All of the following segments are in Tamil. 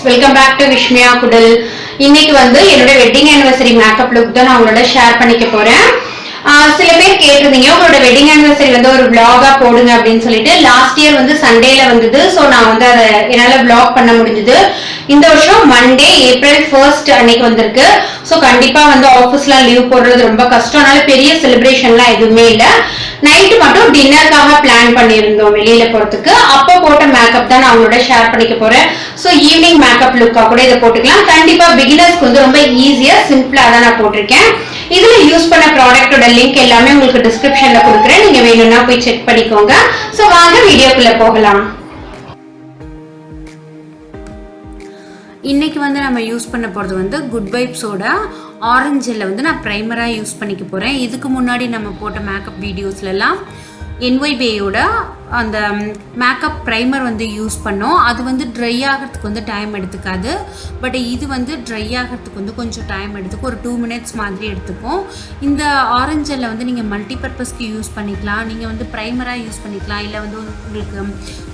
Welcome back to Vismaya Kudil. இன்னைக்கு வந்து என்னோட வெட்டிங் anniversary மேக்கப் லுக் தான் நான் உங்களோட ஷேர் பண்ணிக்க போறேன். சில பேர் கேட்டிருந்தீங்க உங்களோட வெட்டிங் anniversary வந்து ஒரு vlog-ஆ போடுங்க அப்படின்னு சொல்லிட்டு. லாஸ்ட் இயர் வந்து சண்டேல வந்தது. சோ நான் வந்து அதை என்னால vlog பண்ண முடிஞ்சது. இந்த வருஷம் மண்டே ஏப்ரல் 1st அன்னைக்கு வந்திருக்கு. சோ கண்டிப்பா வந்து ஆபீஸ்லாம் லீவ் போடுறது ரொம்ப கஷ்டம். அதனால பெரிய செலிப்ரேஷன்லாம் எதுவுமே இல்ல. நைட் மட்டும் டின்னருக்காக பிளான் பண்ணியிருந்தோம் வெளியில போறதுக்கு. அப்போ போட்ட மேக்கப் தான் நான் உங்களோட ஷேர் பண்ணிக்க போறேன். சோ ஈவினிங் மேக்கப் லுக்கா கூட இதை போட்டுக்கலாம். கண்டிப்பா பிகினர்ஸ்க்கு வந்து ரொம்ப ஈஸியா சிம்பிளா தான் நான் போட்டிருக்கேன். இதுல யூஸ் பண்ண ப்ராடக்ட்டோட லிங்க் எல்லாமே உங்களுக்கு டிஸ்கிரிப்ஷன்ல கொடுக்குறேன். நீங்க வேணும்னா போய் செக் பண்ணிக்கோங்க. சோ வாங்க வீடியோக்குள்ள போகலாம். இன்னைக்கு வந்து நம்ம யூஸ் பண்ண போகிறது வந்து குட் வைப்ஸோட ஆரஞ்சில் வந்து நான் ப்ரைமராக யூஸ் பண்ணிக்க போகிறேன். இதுக்கு முன்னாடி நம்ம போட்ட மேக்கப் வீடியோஸ்லாம் NYBயோட அந்த மேக்கப் ப்ரைமர் வந்து யூஸ் பண்ணோம். அது வந்து ட்ரை ஆகிறதுக்கு வந்து டைம் எடுத்துக்காது. பட் இது வந்து ட்ரை ஆகிறதுக்கு வந்து கொஞ்சம் டைம் எடுத்துக்கும். ஒரு 2 minutes மாதிரி எடுத்துக்கும். இந்த ஆரஞ்சில் வந்து நீங்கள் மல்டிபர்பஸ்க்கு யூஸ் பண்ணிக்கலாம். நீங்கள் வந்து ப்ரைமராக யூஸ் பண்ணிக்கலாம். இல்லை வந்து உங்களுக்கு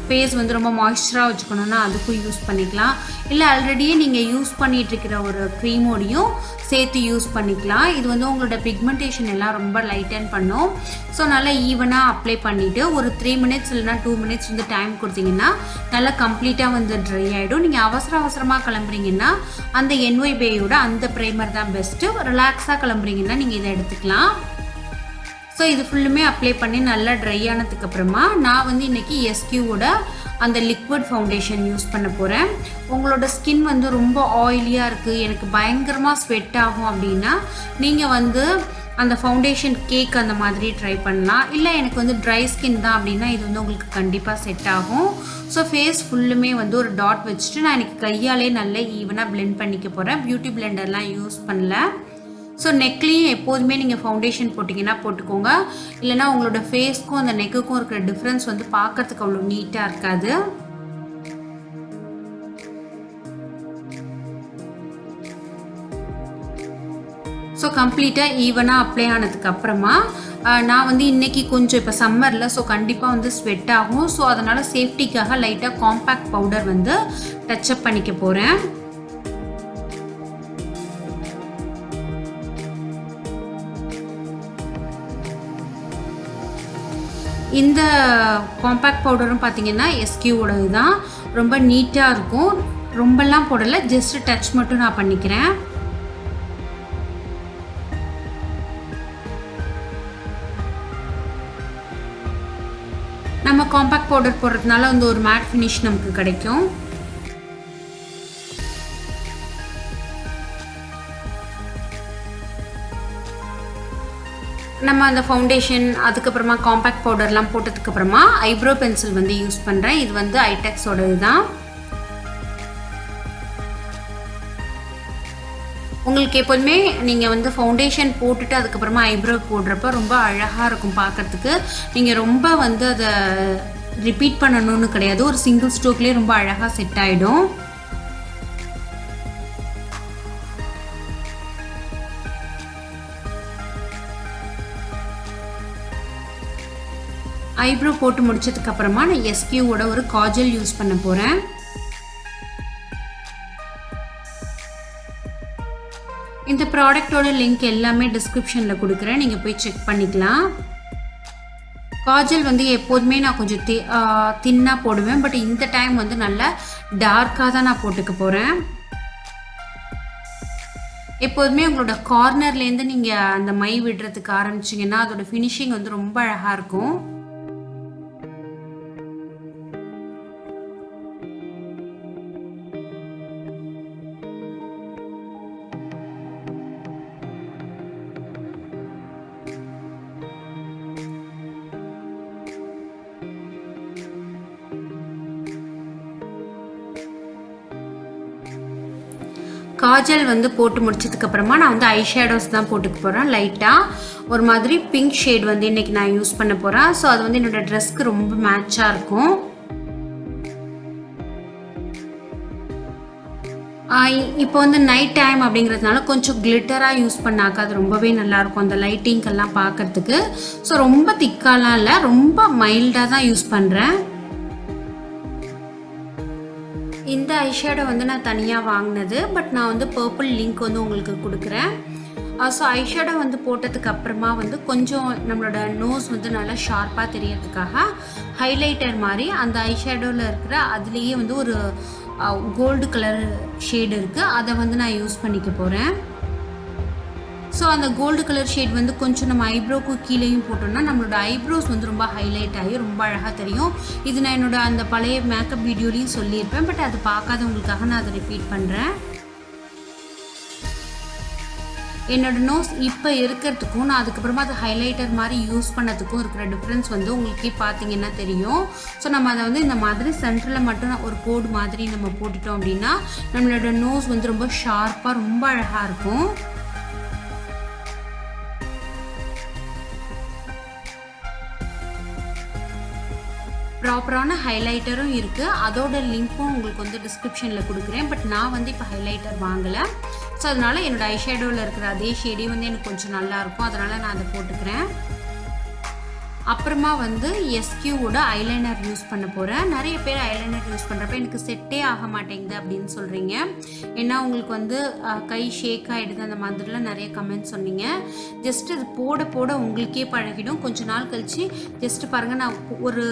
ஃபேஸ் வந்து ரொம்ப மாய்ஸ்சராக வச்சுக்கணுன்னா அதுக்கும் யூஸ் பண்ணிக்கலாம். இல்லை ஆல்ரெடியே நீங்கள் யூஸ் பண்ணிகிட்ருக்கிற ஒரு க்ரீமோடையும் சேர்த்து யூஸ் பண்ணிக்கலாம். இது வந்து உங்களோட பிக்மெண்டேஷன் எல்லாம் ரொம்ப லைட்டன் பண்ணும். ஸோ நல்லா ஈவனாக அப்ளை பண்ணிவிட்டு ஒரு 3 minutes இல்லைனா 2 minutes வந்து டைம் கொடுத்தீங்கன்னா நல்லா கம்ப்ளீட்டாக வந்து ட்ரை ஆகிடும். நீங்கள் அவசரமாக கிளம்புறீங்கன்னா அந்த NYBயோட அந்த ப்ரைமர் தான் பெஸ்ட்டு. ரிலாக்ஸாக கிளம்புறீங்கன்னா நீங்கள் இதை எடுத்துக்கலாம். ஸோ இது ஃபுல்லுமே அப்ளை பண்ணி நல்லா ட்ரை ஆனதுக்கு அப்புறமா நான் வந்து இன்றைக்கி SQவோட அந்த லிக்விட் ஃபவுண்டேஷன் யூஸ் பண்ண போகிறேன். உங்களோட ஸ்கின் வந்து ரொம்ப ஆயிலியாக இருக்குது, எனக்கு பயங்கரமாக ஸ்வெட் ஆகும் அப்படின்னா நீங்கள் வந்து அந்த ஃபவுண்டேஷன் கேக் அந்த மாதிரி ட்ரை பண்ணலாம். இல்லை எனக்கு வந்து ட்ரை ஸ்கின் தான் அப்படின்னா இது வந்து உங்களுக்கு கண்டிப்பாக செட் ஆகும். ஸோ ஃபேஸ் ஃபுல்லுமே வந்து ஒரு டாட் வச்சுட்டு நான் எனக்கு கையாலே நல்லா ஈவனாக பிளெண்ட் பண்ணிக்க போகிறேன். பியூட்டி பிளெண்டர்லாம் யூஸ் பண்ணல. ஸோ நெக்லேயும் எப்போதுமே நீங்கள் ஃபவுண்டேஷன் போட்டிங்கன்னா போட்டுக்கோங்க. இல்லைனா உங்களோட ஃபேஸ்க்கும் அந்த நெக்குக்கும் இருக்கிற டிஃப்ரென்ஸ் வந்து பார்க்கறதுக்கு அவ்வளோ நீட்டாக இருக்காது. ஸோ கம்ப்ளீட்டாக ஈவனாக அப்ளை ஆனதுக்கு அப்புறமா நான் வந்து இன்றைக்கி கொஞ்சம் இப்போ சம்மரில் ஸோ கண்டிப்பாக வந்து ஸ்வெட் ஆகும். ஸோ அதனால் சேஃப்டிக்காக லைட்டாக காம்பேக்ட் பவுடர் வந்து டச்சப் பண்ணிக்க போகிறேன். இந்த காம்பேக்ட் பவுடரும் பார்த்தீங்கன்னா SQவோடது தான். ரொம்ப நீட்டாக இருக்கும். ரொம்பலாம் போடலை, ஜஸ்ட் டச் மட்டும் நான் பண்ணிக்கிறேன். நம்ம காம்பேக்ட் பவுடர் போடுறதுனால வந்து ஒரு மேட் ஃபினிஷ் நமக்கு கிடைக்கும். நம்ம அந்த ஃபவுண்டேஷன் அதுக்கப்புறமா காம்பேக்ட் பவுடர்லாம் போட்டதுக்கப்புறமா ஐப்ரோ பென்சில் வந்து யூஸ் பண்ணுறேன். இது வந்து ஐடெக்ஸோட தான். உங்களுக்கு எப்போதுமே நீங்கள் வந்து ஃபவுண்டேஷன் போட்டுட்டு அதுக்கப்புறமா ஐப்ரோ போடுறப்ப ரொம்ப அழகாக இருக்கும் பார்க்குறதுக்கு. நீங்கள் ரொம்ப வந்து அதை ரிப்பீட் பண்ணணும்னு கிடையாது. ஒரு சிங்கிள் ஸ்ட்ரோக்லேயே ரொம்ப அழகாக செட் ஆகிடும். ஐப்ரோ போட்டு முடிச்சதுக்கு அப்புறமா நான் SQவோட ஒரு காஜல் யூஸ் பண்ண போகிறேன். இந்த ப்ராடக்டோட லிங்க் எல்லாமே டிஸ்கிரிப்ஷனில் கொடுக்குறேன், நீங்கள் போய் செக் பண்ணிக்கலாம். காஜல் வந்து எப்போதுமே நான் கொஞ்சம் தின்னாக போடுவேன். பட் இந்த டைம் வந்து நல்லா டார்க்காக தான் நான் போட்டுக்க போகிறேன். எப்போதுமே உங்களோட கார்னர்லேருந்து நீங்கள் அந்த மை விடுறதுக்கு ஆரம்பிச்சிங்கன்னா அதோட ஃபினிஷிங் வந்து ரொம்ப அழகாக இருக்கும். காஜல் வந்து போட்டு முடிச்சதுக்கு அப்புறமா நான் வந்து ஐஷேடோஸ் தான் போட்டுக்க போகிறேன். லைட்டாக ஒரு மாதிரி பிங்க் ஷேட் வந்து இன்றைக்கி நான் யூஸ் பண்ண போகிறேன். ஸோ அது வந்து என்னோடய ட்ரெஸ்க்கு ரொம்ப மேட்சாக இருக்கும். இப்போ வந்து நைட் டைம் அப்படிங்கிறதுனால கொஞ்சம் கிளிட்டராக யூஸ் பண்ணாக்க அது ரொம்பவே நல்லாயிருக்கும் அந்த லைட்டிங்கெல்லாம் பார்க்குறதுக்கு. ஸோ ரொம்ப திக்காலாம் இல்லை, ரொம்ப மைல்டாக தான் யூஸ் பண்ணுறேன். இந்த ஐஷேடோ வந்து நான் தனியாக வாங்கினது. பட் நான் வந்து பர்பிள் லிங்க் வந்து உங்களுக்கு கொடுக்குறேன். ஸோ ஐஷேடோ வந்து போட்டதுக்கு அப்புறமா வந்து கொஞ்சம் நம்மளோட நோஸ் வந்து நல்லா ஷார்ப்பாக தெரியறதுக்காக ஹைலைட்டர் மாதிரி அந்த ஐஷேடோவில் இருக்கிற அதுலேயே வந்து ஒரு கோல்டு கலர் ஷேடு இருக்குது, அதை வந்து நான் யூஸ் பண்ணிக்க போகிறேன். ஸோ அந்த கோல்டு கலர் ஷேட் வந்து கொஞ்சம் நம்ம ஐப்ரோக்கு கீழேயும் போட்டோம்னா நம்மளோட ஐப்ரோஸ் வந்து ரொம்ப ஹைலைட் ஆகி ரொம்ப அழகாக தெரியும். இது நான் என்னோட அந்த பழைய மேக்கப் வீடியோலையும் சொல்லியிருப்பேன். பட் அது பார்க்காதவங்களுக்காக நான் அதை ரிப்பீட் பண்ணுறேன். என்னோட நோஸ் இப்போ இருக்கிறதுக்கும் நான் அதுக்கப்புறமா அது ஹைலைட்டர் மாதிரி யூஸ் பண்ணதுக்கும் இருக்கிற டிஃப்ரென்ஸ் வந்து உங்களுக்கே பார்த்தீங்கன்னா தெரியும். ஸோ நம்ம அதை வந்து இந்த மாதிரி சென்டரில் மட்டும் ஒரு கோடு மாதிரி நம்ம போட்டுட்டோம் அப்படின்னா நம்மளோட நோஸ் வந்து ரொம்ப ஷார்ப்பாக ரொம்ப அழகாக இருக்கும். ப்ராப்பரான ஹைலைட்டரும் இருக்குது, அதோட லிங்க்கும் உங்களுக்கு வந்து டிஸ்கிரிப்ஷனில் கொடுக்குறேன். பட் நான் வந்து இப்போ ஹைலைட்டர் வாங்கலை. ஸோ அதனால் என்னோடய ஐஷேடோவில் இருக்கிற அதே ஷேடே வந்து எனக்கு கொஞ்சம் நல்லாயிருக்கும், அதனால் நான் அதை போட்டுக்கிறேன். அப்புறமா வந்து எஸ்கியூவோட ஐலைனர் யூஸ் பண்ண போகிறேன். நிறைய பேர் ஐலைனர் யூஸ் பண்ணுறப்ப எனக்கு செட்டே ஆக மாட்டேங்குது அப்படின்னு சொல்கிறீங்க. ஏன்னா உங்களுக்கு வந்து கை ஷேக் ஆகிடுது அந்த மாதிரிலாம் நிறைய கமெண்ட் சொன்னீங்க. ஜஸ்ட் அது போட போட உங்களுக்கே பழகிடும். கொஞ்சம் நாள் கழித்து ஜஸ்ட்டு பாருங்கள், நான் ஒரு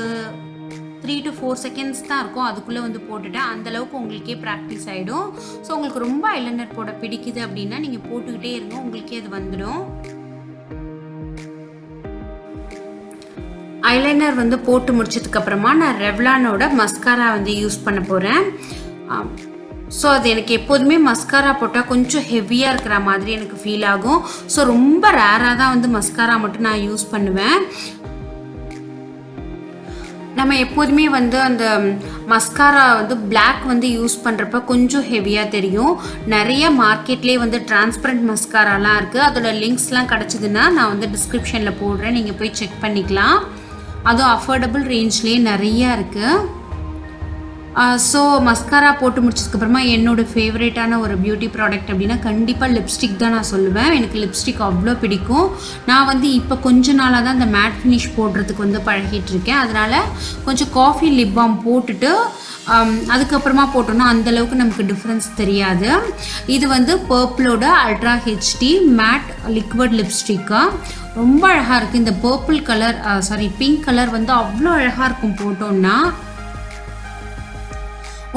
3 to 4 செகண்ட்ஸ் தான் இருக்கும், அதுக்குள்ளே வந்து போட்டுட்டேன். அந்தளவுக்கு உங்களுக்கே ப்ராக்டிஸ் ஆகிடும். ஸோ உங்களுக்கு ரொம்ப ஐலைனர் போட பிடிக்குது அப்படின்னா நீங்கள் போட்டுக்கிட்டே இருங்க, உங்களுக்கே அது வந்துடும். ஐலைனர் வந்து போட்டு முடிச்சதுக்கப்புறமா நான் ரெவ்லானோட மஸ்காரா வந்து யூஸ் பண்ண போகிறேன். ஸோ அது எனக்கு எப்போதுமே மஸ்காரா போட்டால் கொஞ்சம் ஹெவியாக இருக்கிற மாதிரி எனக்கு ஃபீல் ஆகும். ஸோ ரொம்ப ரேராக தான் வந்து மஸ்காரா மட்டும் நான் யூஸ் பண்ணுவேன். நம்ம எப்போதுமே வந்து அந்த மஸ்காரா வந்து பிளாக் வந்து யூஸ் பண்ணுறப்ப கொஞ்சம் ஹெவியாக தெரியும். நிறைய மார்க்கெட்லேயே வந்து டிரான்ஸ்பரண்ட் மஸ்காராலாம் இருக்குது. அதோட லிங்க்ஸ்லாம் கிடச்சிதுன்னா நான் வந்து டிஸ்கிரிப்ஷனில் போடுறேன், நீங்கள் போய் செக் பண்ணிக்கலாம். அதுவும் அஃபோர்டபுள் ரேஞ்ச்லேயே நிறையா இருக்குது. ஸோ மஸ்காரா போட்டு முடிச்சதுக்கப்புறமா என்னோடய ஃபேவரேட்டான ஒரு பியூட்டி ப்ராடக்ட் அப்படின்னா கண்டிப்பாக லிப்ஸ்டிக் தான் நான் சொல்லுவேன். எனக்கு லிப்ஸ்டிக் அவ்வளோ பிடிக்கும். நான் வந்து இப்போ கொஞ்ச நாளாக தான் அந்த மேட் ஃபினிஷ் போடுறதுக்கு வந்து பழகிட்டு இருக்கேன். அதனால் கொஞ்சம் காஃபி லிப் பாம் போட்டுட்டு அதுக்கப்புறமா போட்டோன்னா அந்தளவுக்கு நமக்கு டிஃப்ரென்ஸ் தெரியாது. இது வந்து பர்ப்ளோட அல்ட்ரா ஹெச்டி மேட் லிக்விட் லிப்ஸ்டிக்காக ரொம்ப அழகாக இருக்குது. இந்த பர்பிள் கலர் பிங்க் கலர் வந்து அவ்வளோ அழகாக இருக்கும் போட்டோன்னா.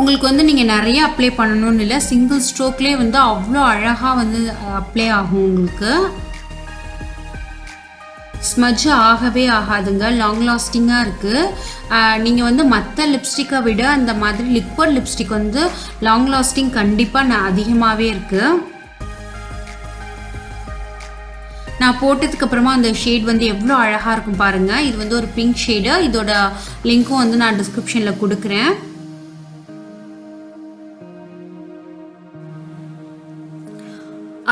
உங்களுக்கு வந்து நீங்கள் நிறைய அப்ளை பண்ணணும்னு இல்லை, சிங்கிள் ஸ்ட்ரோக்லேயே வந்து அவ்வளோ அழகாக வந்து அப்ளை ஆகும். உங்களுக்கு ஸ்மஜ் ஆகவே ஆகாதுங்க, லாங் லாஸ்டிங்காக இருக்குது. நீங்கள் வந்து மற்ற லிப்ஸ்டிக்கை விட அந்த மாதிரி லிக்விட் லிப்ஸ்டிக் வந்து லாங் லாஸ்டிங் கண்டிப்பாக அதிகமாகவே இருக்குது. நான் போட்டதுக்கப்புறமா அந்த ஷேட் வந்து எவ்வளோ அழகாக இருக்கும் பாருங்கள். இது வந்து ஒரு பிங்க் ஷேடு, இதோட லிங்க்கும் வந்து நான் டிஸ்கிரிப்ஷனில் கொடுக்குறேன்.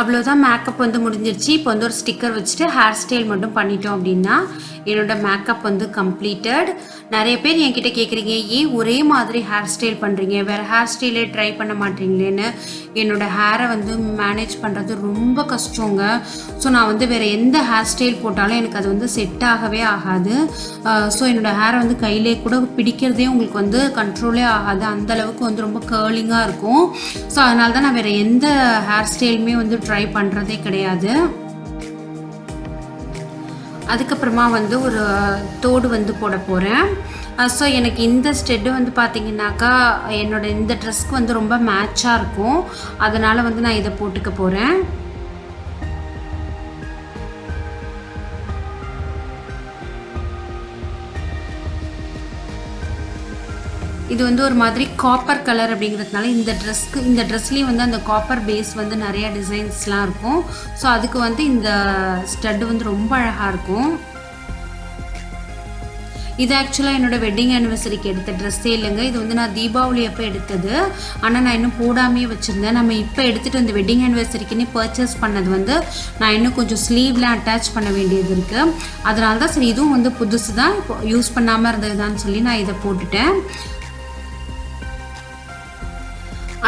அவ்வளோதான், மேக்கப் வந்து முடிஞ்சிருச்சு. இப்போ வந்து ஒரு ஸ்டிக்கர் வச்சுட்டு ஹேர் ஸ்டைல் மட்டும் பண்ணிட்டோம் அப்படின்னா என்னோட மேக்கப் வந்து கம்ப்ளீட்டட். நிறைய பேர் என்கிட்ட கேட்குறீங்க, ஏன் ஒரே மாதிரி ஹேர் ஸ்டைல் பண்ணுறீங்க, வேறு ஹேர் ஸ்டைலே ட்ரை பண்ண மாட்டீங்களேன்னு. என்னோடய ஹேரை வந்து மேனேஜ் பண்ணுறது ரொம்ப கஷ்டங்க. ஸோ நான் வந்து வேறு எந்த ஹேர் ஸ்டைல் போட்டாலும் எனக்கு அது வந்து செட் ஆகவே ஆகாது. ஸோ என்னோடய ஹேரை வந்து கையிலே கூட பிடிக்கிறதே உங்களுக்கு வந்து கண்ட்ரோலே ஆகாது, அந்தளவுக்கு வந்து ரொம்ப கேர்லிங்காக இருக்கும். ஸோ அதனால தான் நான் வேறு எந்த ஹேர் ஸ்டைலுமே வந்து ட்ரை பண்ணுறதே கிடையாது. அதுக்கப்புறமா வந்து ஒரு தோடு வந்து போட போகிறேன். ஸோ எனக்கு இந்த ஸ்டெட்டு வந்து பார்த்திங்கனாக்கா என்னோட இந்த ட்ரெஸ்க்கு வந்து ரொம்ப மேட்சாக இருக்கும், அதனால் வந்து நான் இதை போட்டுக்க போகிறேன். இது வந்து ஒரு மாதிரி காப்பர் கலர் அப்படிங்கிறதுனால இந்த ட்ரெஸ்லேயும் வந்து அந்த காப்பர் பேஸ் வந்து நிறையா டிசைன்ஸ்லாம் இருக்கும். ஸோ அதுக்கு வந்து இந்த ஸ்டட்டு வந்து ரொம்ப அழகாக இருக்கும். இது ஆக்சுவலாக என்னோடய வெட்டிங் ஆனிவர்சரிக்கு எடுத்த ட்ரெஸ்ஸே இல்லைங்க, இது வந்து நான் தீபாவளி அப்போ எடுத்தது. ஆனால் நான் இன்னும் போடாமே வச்சுருந்தேன். நம்ம இப்போ எடுத்துகிட்டு அந்த வெட்டிங் ஆனிவர்சரிக்குன்னு பர்ச்சேஸ் பண்ணது வந்து நான் இன்னும் கொஞ்சம் ஸ்லீவ்லாம் அட்டாச் பண்ண வேண்டியது இருக்குது. அதனால தான் சரி இதுவும் வந்து புதுசு தான், இப்போ யூஸ் பண்ணாமல் இருந்ததுதான்னு சொல்லி நான் இதை போட்டுட்டேன்.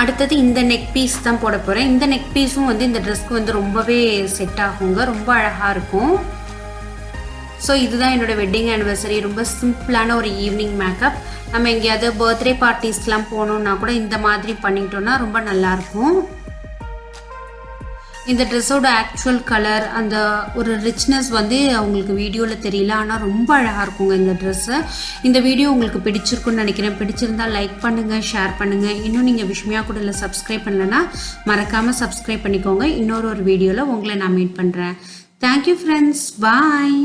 அடுத்தது இந்த நெக் பீஸ் தான் போட போகிறேன். இந்த நெக் பீஸும் வந்து இந்த ட்ரெஸ்க்கு வந்து ரொம்பவே செட் ஆகுங்க, ரொம்ப அழகாக இருக்கும். ஸோ இதுதான் என்னோடய வெட்டிங் ஆனிவர்சரி, ரொம்ப சிம்பிளான ஒரு ஈவினிங் மேக்கப். நம்ம எங்கேயாவது பர்த்டே பார்ட்டிஸ்லாம் போனோம்னா கூட இந்த மாதிரி பண்ணிட்டோம்னா ரொம்ப நல்லாயிருக்கும். இந்த ட்ரெஸ்ஸோட ஆக்சுவல் கலர் அந்த ஒரு ரிச்னஸ் வந்து உங்களுக்கு வீடியோவில் தெரியல, ஆனால் ரொம்ப அழகாக இருக்குங்க இந்த ட்ரெஸ்ஸு. இந்த வீடியோ உங்களுக்கு பிடிச்சிருக்குன்னு நினைக்கிறேன். பிடிச்சிருந்தால் லைக் பண்ணுங்கள், ஷேர் பண்ணுங்கள். இன்னும் நீங்கள் விஸ்மயா குடில் சப்ஸ்கிரைப் பண்ணலைன்னா மறக்காமல் சப்ஸ்கிரைப் பண்ணிக்கோங்க. இன்னொரு வீடியோவில் உங்களை நான் மீட் பண்ணுறேன். தேங்க்யூ ஃப்ரெண்ட்ஸ், பாய்.